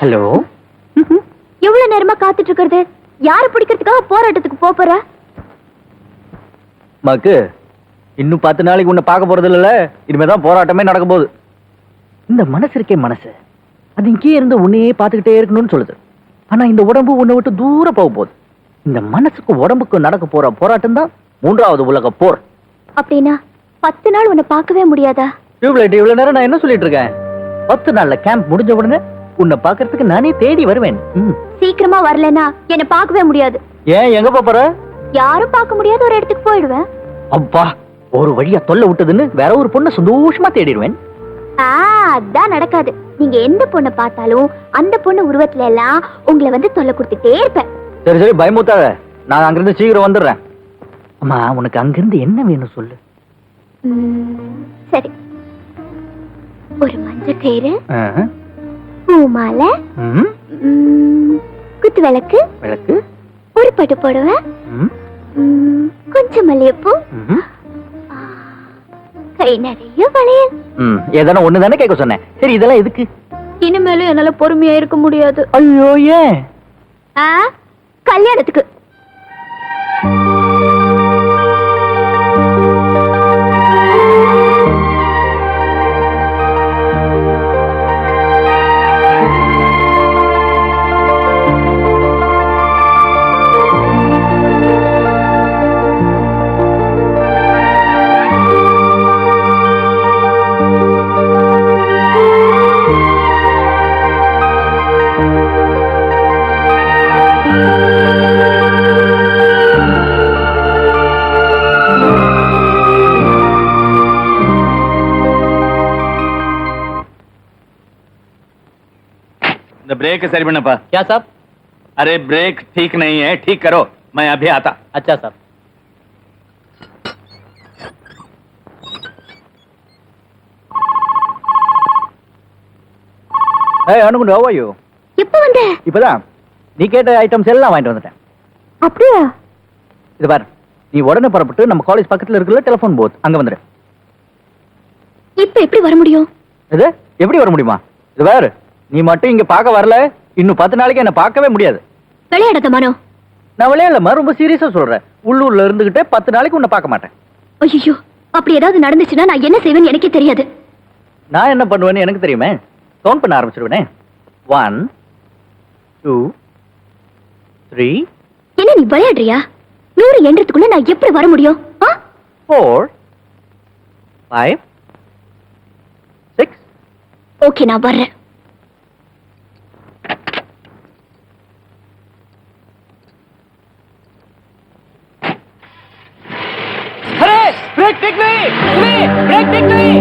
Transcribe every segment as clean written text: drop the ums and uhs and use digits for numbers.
Hello. எவ்வளவு நேரமா காத்துட்டு இருக்கிறது? யாரு பிடிக்கிறதுக்காக போராட்டத்துக்கு போற? மக்கு, இன்னும் 10 நாளைக்கு உன்னை பார்க்க போறது இல்ல. இனிமேதான் போராட்டமே நடக்க போகுது. இந்த மனசு இருக்கே மனசு, அது இங்கே இருந்து உன்னையே பார்த்துக்கிட்டே இருக்கணும்னு சொல்லுது. ஆனா இந்த உடம்பு உன்னை விட்டு தூரம் போக போகுது. இந்த மனசுக்கு உடம்புக்கு நடக்க போற போராட்டம் தான் 3வது உலக போர். அப்படின்னா 10 நாள் உன்னை பார்க்கவே முடியாதா? டியூப்லைட், இவ்வளவு நேரம் நான் என்ன சொல்லிட்டு இருக்கேன்? 10 நாள்ல கேம்ப் முடிஞ்ச உடனே உன்னை பாக்குறதுக்கு நானே தேடி வருவேன். சீக்கிரமா வரலனா என்ன பார்க்கவே முடியாது. ஏன், எங்க போற? யாரும் பார்க்க முடியாத ஒரு இடத்துக்கு போயிடுவேன். அப்பா, ஒரு வழியா தொல்லை விட்டதுன்னு வேற ஒரு பொண்ணை சந்தோஷமா தேடிடுவேன். அதான் நடக்காது. நீங்க எந்த பொண்ணை பார்த்தாலும் அந்த பொண்ணு உருவத்துல எல்லாம் உங்களை வந்து தொல்லை கொடுத்துட்டே இருப்பேன். சரி சரி, பயமுத்தாத. நான் அங்கிருந்து சீக்கிரம் வந்துடுறேன். அம்மா, உனக்கு அங்கிருந்து என்ன வேணும் சொல்லு. சரி, ஒரு மஞ்சள் கயிறு, பூ மாலை, குத்து விளக்கு, ஒரு பட்டு புடவை, கொஞ்சம் மல்லிகைப்பூ, கை நிறைய வளையல். ஏதான ஒண்ணு தானே கேட்க சொன்னேன். சரி, இதெல்லாம் எதுக்கு? இனிமேலும் என்னால பொறுமையா இருக்க முடியாது. ஐயோ, ஏன்? கல்யாணத்துக்கு. ब्रेक सही बनपा। क्या साहब? अरे ब्रेक ठीक नहीं है, ठीक करो, मैं अभी आता। अच्छा साहब. Hey, அனுகுண்டு, how are you? எப்போ வந்த? இப்பதான் நீ கேட்ட ஐட்டம்ஸ் எல்லாம் வாங்கிட்டு வந்துட்டேன். அப்படியா? இது பாரு, நீ உடனே புறப்பட்டு நம்ம காலேஜ் பக்கத்துல இருக்குல்ல டெலிபோன் பூத், அங்க வந்துரு. இப்ப எப்படி வர முடியும்? இது எப்படி வர முடியுமா? இது பாரு, நீ மட்டும் இங்க பார்க்க வரல, இன்னும் 10 நாளைக்கு என்ன பார்க்கவே முடியாது. விளையாடாத மனோ. நான் விளையாடலமா, ரொம்ப சீரியஸா சொல்றேன். உள்ளூர்ல இருந்துகிட்டே 10 நாளைக்கு உன்னை பார்க்க மாட்டேன். ஐயோ, அப்படி ஏதாவது நடந்துச்சுன்னா நான் என்ன செய்வேன்னு எனக்கே தெரியாது. நான் என்ன பண்ணுவேன்னு எனக்கு தெரியுமே. கவுண்ட் பண்ண ஆரம்பிச்சிருவேனே. 1 2 3. என்ன நீ விளையாடுறியா? 100 எண்றதுக்குள்ள நான் எப்படி வர முடியும்? 4 5 6. ஓகே, நான் வர்றேன். अरे ब्रेक टिक नहीं, ब्रेक टिक नहीं.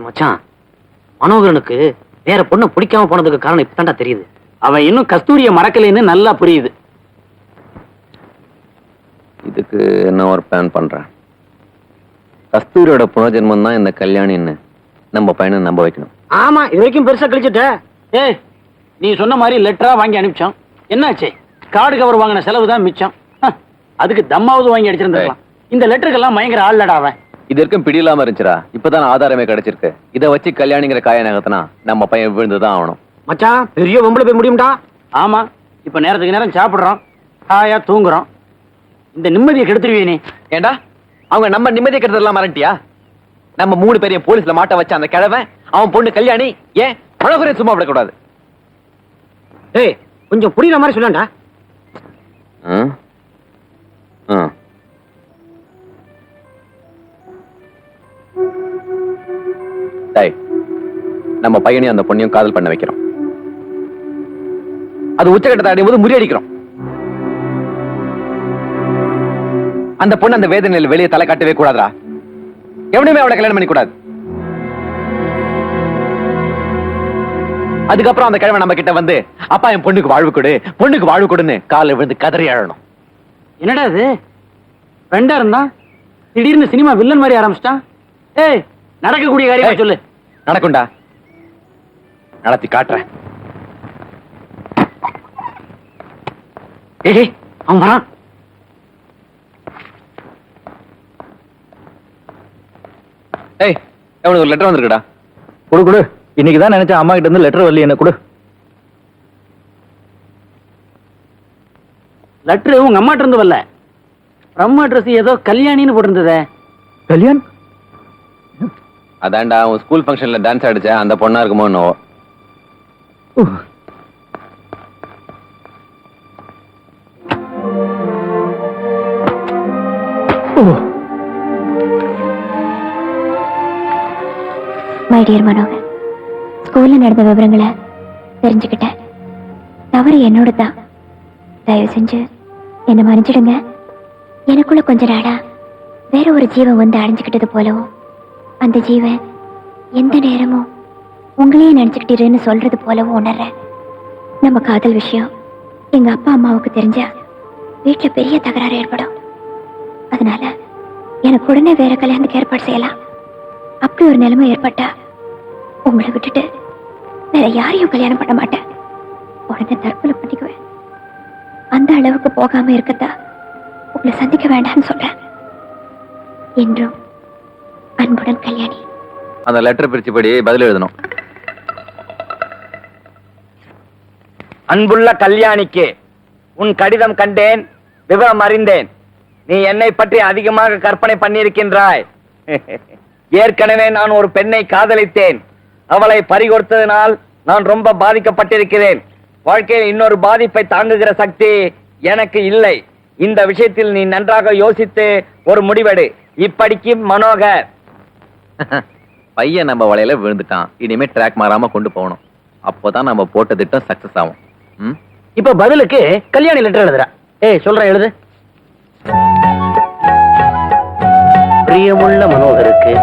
மச்சான், மனோகரனுக்கு வேற பொண்ணு பிடிக்காம போனதுக்கு காரணம் இப்பதான்டா தெரியுது. அவன் இன்னும் கஸ்தூரிய மறக்கலைன்னு நல்லா புரியுது. இதுக்கு என்ன ஒரு பிளான் பண்றேன். கஸ்தூரியோட புனர்ஜென்மம் தான் இந்த கல்யாணின்னு நம்ம பையனை நம்ப வைக்கணும். ஆமா, இது வரைக்கும் பெருசா கழிச்சுட்ட. ஏய், நீ சொன்ன மாதிரி லெட்டரா வாங்கி அனுப்பிச்சோம். என்னாச்சு? கார்டு கவர் வாங்கின செலவு தான் மிச்சம். அதுக்கு தம்மாவது வாங்கி அடிச்சிருந்திருக்கலாம். இந்த லெட்டருக்கெல்லாம் பயங்கர ஆள்லடா அவன். இது வரைக்கும் பிடி இல்லாம இருந்துச்சுடா. இப்பதான் ஆதாரமே கிடைச்சிருக்கு. இதை வச்சு கல்யாணிங்கிற காய நகர்த்தினா நம்ம பையன் விழுந்துதான் ஆகணும். மச்சான் பெரிய வம்புல போய் முடியும்டா. ஆமா, இப்ப நேரத்துக்கு நேரம் சாப்பிடுறோம், ஹாயா தூங்குறோம். இந்த நிம்மதியை கெடுத்துருவியே நீ. ஏண்டா அவங்க நம்ம நிம்மதியை கெடுத்ததெல்லாம் மறந்துட்டியா? நம்ம 3 பேரையும் போலீஸ்ல மாட்ட வச்ச அந்த கிழவன் அவன் பொண்ணு கல்யாணி ஏன் மனோகரே சும்மா விடக்கூடாது? ஏய், கொஞ்சம் புரியுற மாதிரி சொல்லண்டா. நம்ம பையனையும் அந்த பொண்ணையும் காதல் பண்ண வைக்கிறோம். அது உச்சகட்டத்தை அடையும் போது முறியடிக்கிறோம். அந்த பொண்ணு அந்த வேதனையில் வெளியே தலை காட்டவே கூடாதா? எவனுமே அவளை கல்யாணம் பண்ணி கூடாது. அதுக்கப்புறம் அந்த கிழமை நம்ம கிட்ட வந்து அப்பா என் பொண்ணுக்கு வாழ்வு கொடு, பொண்ணுக்கு வாழ்வு கொடுன்னு காலை விழுந்து கதறி அழணும். என்னடா இது, ஃப்ரெண்டா இருந்தா திடீர்னு சினிமா வில்லன் மாதிரி ஆரம்பிச்சிட்டான். ஏய், நடக்கக்கூடிய காரியமா சொல்லு. நடக்கும்டா, நடத்தி காட்டுறேன். ஏய், அவன் வரான். ஏய், அவனுக்கு ஒரு லெட்டர் வந்திருக்குடா. கொடு கொடு. இன்னைக்கு தான் நினைச்சேன் அம்மா கிட்ட இருந்து லெட்டர் வரல, என்ன கொடு. லெட்டர் உங்க அம்மாட்ட இருந்து வரல. அம்மா ட்ரெஸ் ஏதோ கல்யாணின்னு போட்டிருந்ததே. கல்யாண்? அதான்டா அவன் ஸ்கூல் ஃபங்க்ஷன்ல டான்ஸ் ஆடிச்ச அந்த பொண்ணா இருக்குமோ என்னவோ. மை டியர் மனோகர், ஸ்கூல்ல நடந்த விவரங்களை தெரிஞ்சுக்கிட்டேன். தவறு என்னோட தான். தயவு செஞ்சு என்ன மன்னிச்சிடுங்க. எனக்குள்ள கொஞ்ச நாளா வேற ஒரு ஜீவன் வந்து அடைஞ்சுக்கிட்டது போலவும், அந்த ஜீவன் எந்த நேரமும் உங்களையே நினைச்சுக்கிட்டீருன்னு சொல்றது போலவும் உணர்றேன். நம்ம காதல் விஷயம் எங்க அப்பா அம்மாவுக்கு தெரிஞ்சா வீட்டுல பெரிய தகராறு ஏற்படும். அதனால எனக்கு உடனே வேற கல்யாணத்துக்கு ஏற்பாடு செய்யலாம். அப்படி ஒரு நிலைமை ஏற்பட்டா உங்களை விட்டுட்டு வேற யாரையும் கல்யாணம் பண்ண மாட்டேன். உடனே தற்கொலை பண்ணிக்குவேன். அந்த அளவுக்கு போகாம இருக்கத்தா உங்களை சந்திக்க வேண்டாம்னு சொல்றேன். என்றும் அன்புடன் கல்யாணி. அந்த லெட்டர் பிரிச்சு படி பதில் எழுதணும். அன்புள்ள கல்யாணிக்கு உன் கடிதம் கண்டேன், விவரம் அறிந்தேன். நீ என்னை பற்றி அதிகமாக கற்பனை பண்ணியிருக்கின்றாய். ஏற்கனவே நான் ஒரு பெண்ணை காதலித்தேன். அவளை பறிகொடுத்ததினால் நான் ரொம்ப பாதிக்கப்பட்டிருக்கிறேன். வாழ்க்கையில் இன்னொரு பாதிப்பை தாங்குகிற சக்தி எனக்கு இல்லை. இந்த விஷயத்தில் நீ நன்றாக யோசித்து ஒரு முடிவெடு. இப்படிக்கு மனோகர். பையன் நம்ம வலையில விழுந்துட்டான். இனிமே ட்ராக் மாறாம கொண்டு போகணும். அப்போதான் நம்ம போட்ட திட்டம் சக்சஸ் ஆகும். இப்ப பதிலுக்கு கல்யாணி லெட்டர் எழுதுறா. ஏய், சொல்றேன் எழுது. பிரியமுள்ள மனோகருக்கு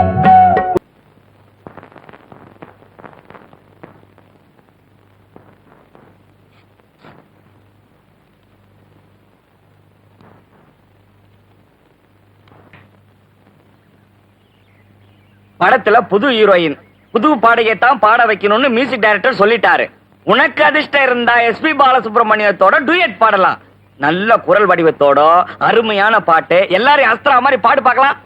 படத்துல புது ஹீரோயின், புது பாடகை தான் பாட வைக்கணும்னு மியூசிக் டைரக்டர் சொல்லிட்டாரு. உனக்கு அதிர்ஷ்டம் இருந்தா எஸ்பி பாலசுப்ரமணியத்தோட டூயட் பாடலாம். நல்ல குரல் வடிவத்தோட அருமையான பாட்டு. எல்லாரையும் அஸ்திரா மாதிரி பாடு பார்க்கலாம்.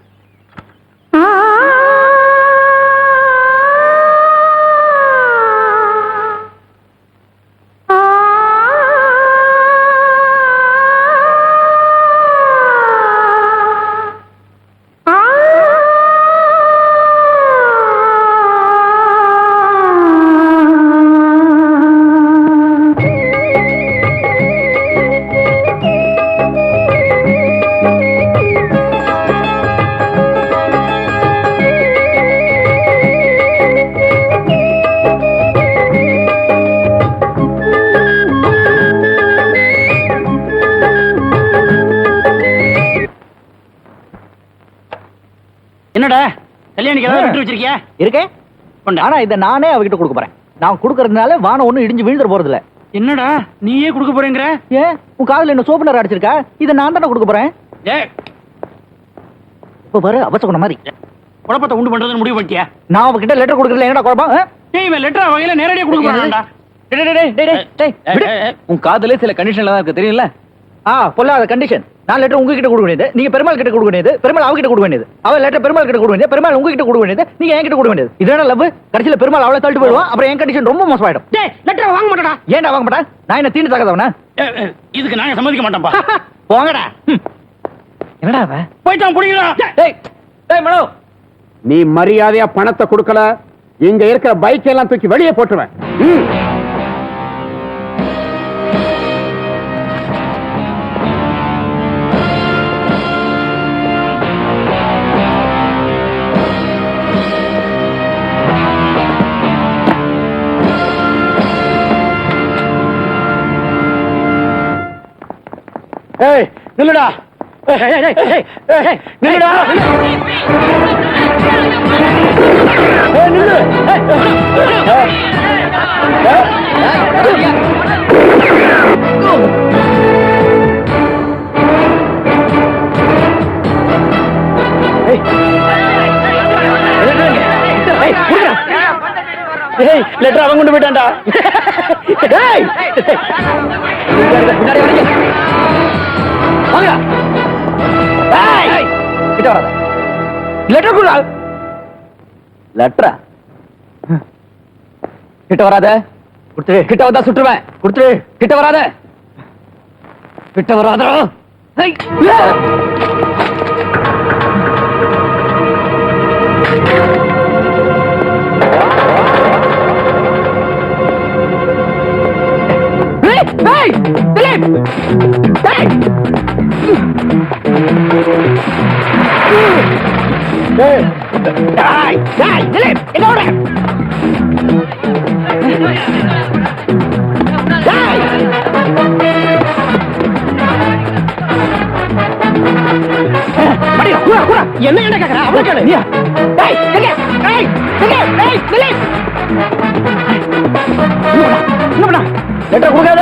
என்னடா கல்யாணிக்கு ஏதாவது லெட்டர் வச்சிருக்கியா? இருக்கே. ஆனா இதை நானே அவகிட்ட கொடுக்க போறேன். நான் கொடுக்கறதுனால வானம் ஒண்ணும் இடிஞ்சு விழுந்துற போறது இல்ல. என்னடா நீயே கொடுக்க போறேங்கிற? ஏன் உன் காதுல என்ன சோப்புனர் அடிச்சிருக்கா? இதை நான் தானே கொடுக்க போறேன். இப்ப பாரு அவசகுண மாதிரி குழப்பத்தை உண்டு பண்றதுன்னு முடிவு பண்ணிட்டியா? நான் அவகிட்ட லெட்டர் கொடுக்கறதுல என்னடா குழப்பம்? இவன் லெட்டர் வகையில நேரடியா கொடுக்க போறான்டா. உன் காதலே சில கண்டிஷன்ல தான் இருக்கு தெரியல. பொல்லாத கண்டிஷன். நான் லெட்டர் உங்ககிட்ட கொடுக்க வேண்டியது, நீங்க பெருமாள் கிட்ட கொடுக்க வேண்டியது, பெருமாள் அவகிட்ட கொடுக்க வேண்டியது, அவ லெட்டர் பெருமாள் கிட்ட கொடுக்க வேண்டியது, பெருமாள் உங்ககிட்ட கொடுக்க வேண்டியது, நீங்க என்கிட்ட கொடுக்க வேண்டியது. இதனால லவ் கடைசியில பெருமாள் அவளை தள்ளிட்டு போயிடுவான். அப்புறம் என் கண்டிஷன் ரொம்ப மோசமாயிடும். லெட்டர் வாங்க மாட்டடா. ஏன்டா வாங்க மாட்டா? நான் என்ன தீண்டு தகதவனா? இதுக்கு நாங்க சம்மதிக்க மாட்டோம்பா. போங்கடா. என்னடா அவன் போயிட்டான் புடிங்கடா. டேய் மனோ, நீ மரியாதையா பணத்தை கொடுக்கல, இங்க இருக்கிற பைக் எல்லாம் தூக்கி வெளியே போட்டுருவேன். ஏய் நில்லுடா. நில்லுடா. நில்லு. லெட்டர் அவன் கொண்டு போயிட்டான்டா. லெட்டர் குடா. லெட்டரா? கிட்ட வராத. கொடுத்துரு. கிட்ட வந்தா சுட்டுருவேன். கொடுத்துரு. கிட்ட வராத. கிட்ட வராதா? என்ன என்ன கேக்குற? அவளை கேளு. லெட்டர் கொடுக்காத.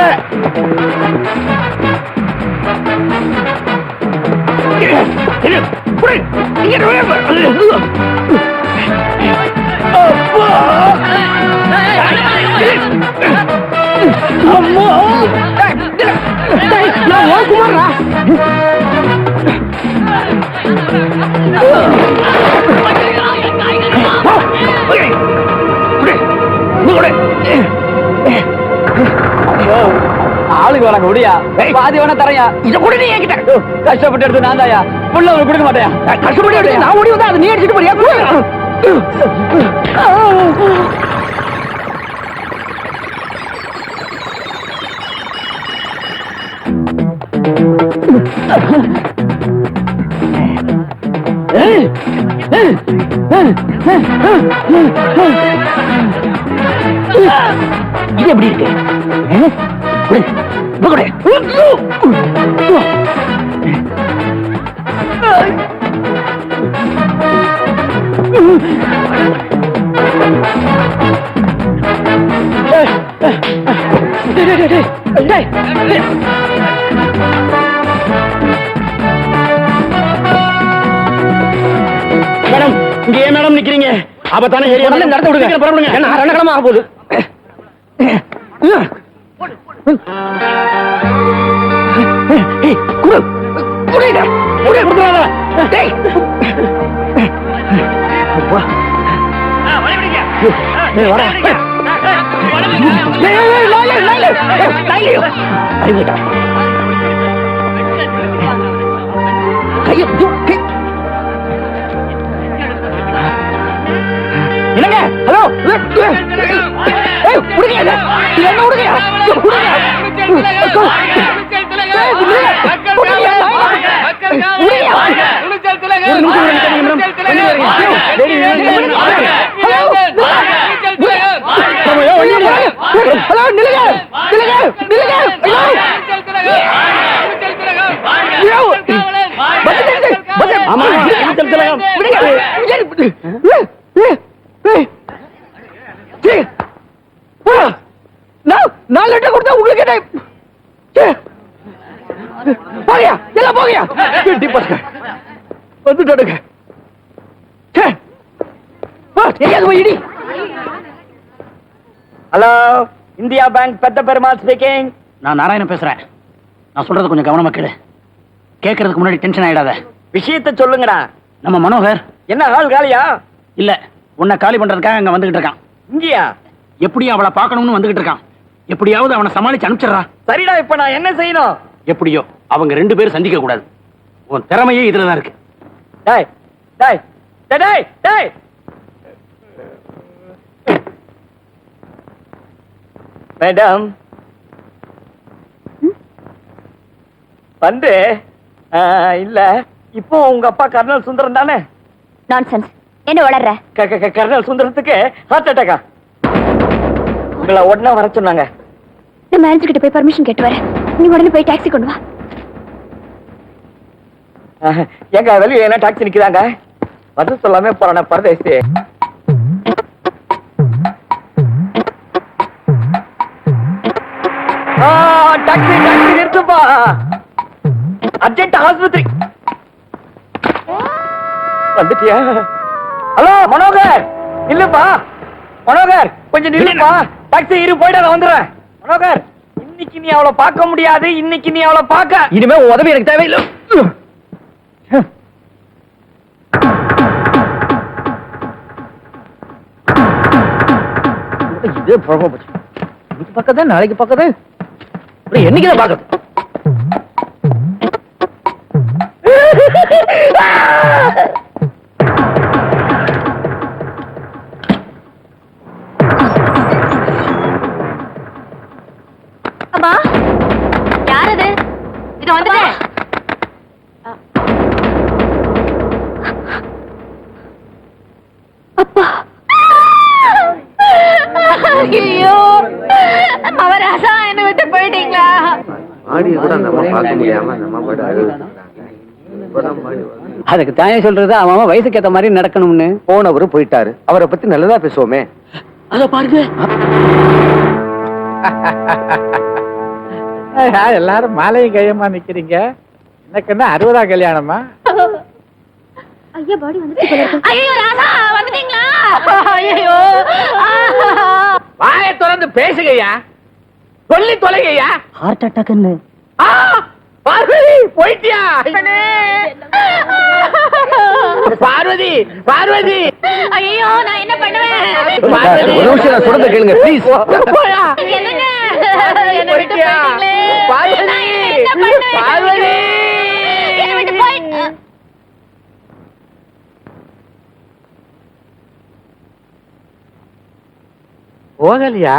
ஆளுக்கு வராங்க முடியா? பாதி வேணா தரையா? இத கூட நீ என்கிட்ட கஷ்டப்பட்டு எடுத்து நான் தாயா புள்ள அவனுக்கு கொடுக்க மாட்டேயா? கஷ்டப்பட்டு எடுத்து நான் ஓடி வந்தா அதை நீ அடிச்சுட்டு போறியா? இது எப்படி இருக்கு? மேடம் இங்க ஏன் மேடம் நிக்கிறீங்க? ஆபத்தான ஏரியா நடந்து விடுங்க. புறப்படுங்க. என்ன ரணக்கிழமை ஆக போகுது. என்னங்க? ஹலோ, என்ன விடுங்க? நான் லெட்டர் கொடுத்தா உங்களுக்கு போகியா எல்லாம் போகியா வந்துட்டாடுங்க. எங்கேயாவது போய் இடி. ஹலோ இந்தியா பேங்க் பெத்த பெருமாள் ஸ்பீக்கிங். நான் நாராயணன் பேசுறேன். நான் சொல்றது கொஞ்சம் கவனமா கேளு. கேட்கறதுக்கு முன்னாடி டென்ஷன் ஆயிடாத. விஷயத்தை சொல்லுங்கடா. நம்ம மனோகர் என்ன ஆள் காலியா? இல்ல, உன்னை காலி பண்றதுக்காக அங்க வந்துகிட்டு இருக்கான். இங்கயா? எப்படியும் அவளை பார்க்கணும்னு வந்துகிட்டு இருக்கான். எப்படியாவது அவனை சமாளிச்சு அனுப்பிச்சிடறா. சரிடா, இப்ப நான் என்ன செய்யணும்? எப்படியோ அவங்க 2 பேரும் சந்திக்க கூடாது. உன் திறமையே இதுலதான் இருக்கு. டேய் டேய் டேய் டேய் டேய். மேடம் வந்து இல்ல, இப்போ உங்க அப்பா கர்னல் சுந்தரம் தானே? நான்சென்ஸ். என்ன வளர்ற? கர்னல் சுந்தரத்துக்கு ஹார்ட் அட்டாக்கா? உங்களை உடனே வர சொன்னாங்க. நான் மேனேஜர் கிட்ட போய் பர்மிஷன் கேட்டு வரேன். நீ உடனே போய் டாக்ஸி கொண்டு வா. எங்க வெளியே என்ன டாக்ஸி நிக்குதாங்க? பதில் சொல்லாமே போறான பரதேசி. டாக்ஸி டாக்ஸி நிறுத்துப்பா. அர்ஜென்ட் ஆஸ்பத்திரி. வந்துட்டியா? ஹலோ மனோகர், இல்லப்பா மனோகர், கொஞ்சம் நில்லுப்பா. டாக்ஸி இரு, போயிட்டு நான் வந்துடுறேன். மனோகர், இன்னைக்கு நீ அவளை பார்க்க முடியாது. இன்னைக்கு நீ அவளை பார்க்க. இனிமே உன் உதவி எனக்கு தேவையில்லை. இதே ப்ராப்ளம் போச்சு. இன்னைக்கு பார்க்கதே, நாளைக்கு பார்க்கதே, அப்புறம் என்னைக்குதான் பார்க்கறது? அம்மா, யார் அது? இது வந்துட்டேன். அப்பா, ஐயோ, அவர் அசா என்ன விட்டு போயிட்டீங்களா? ஆடியை கூட அந்த அம்மா பார்க்க முடியாம அந்த அம்மா பாட்டு அழுகுது. அதுக்கு தானே சொல்றது, அவன் வயசுக்கு ஏத்த மாதிரி நடக்கணும்னு. போனவரு போயிட்டாரு, அவரை பத்தி நல்லதா பேசுவோமே. அத பாருங்க. எல்லாரும் மாலையும் கையமா நிக்கிறீங்க. எனக்கு என்ன 60ஆம் கல்யாணமா? ஐயா, பாடி வந்துட்டு. ஐயோ ராசா, வந்துட்டீங்களா? ஐயோ, வாயை திறந்து பேசுங்கய்யா, சொல்லி தொலைங்கய்யா. ஹார்ட் அட்டாக்னு. பார்வதி போயிட்டியா? பார்வதி பார்வதி, ஐயோ, நான் என்ன பண்ணுவேன்? ஒரு நிமிஷம் நான் சொல்றத கேளுங்க ப்ளீஸ். என்னங்க, என்ன விட்டு போயிட்டீங்களே? நான் என்ன பண்ணுவேன்? பார்வதி என்னை விட்டு போய் போகலையா?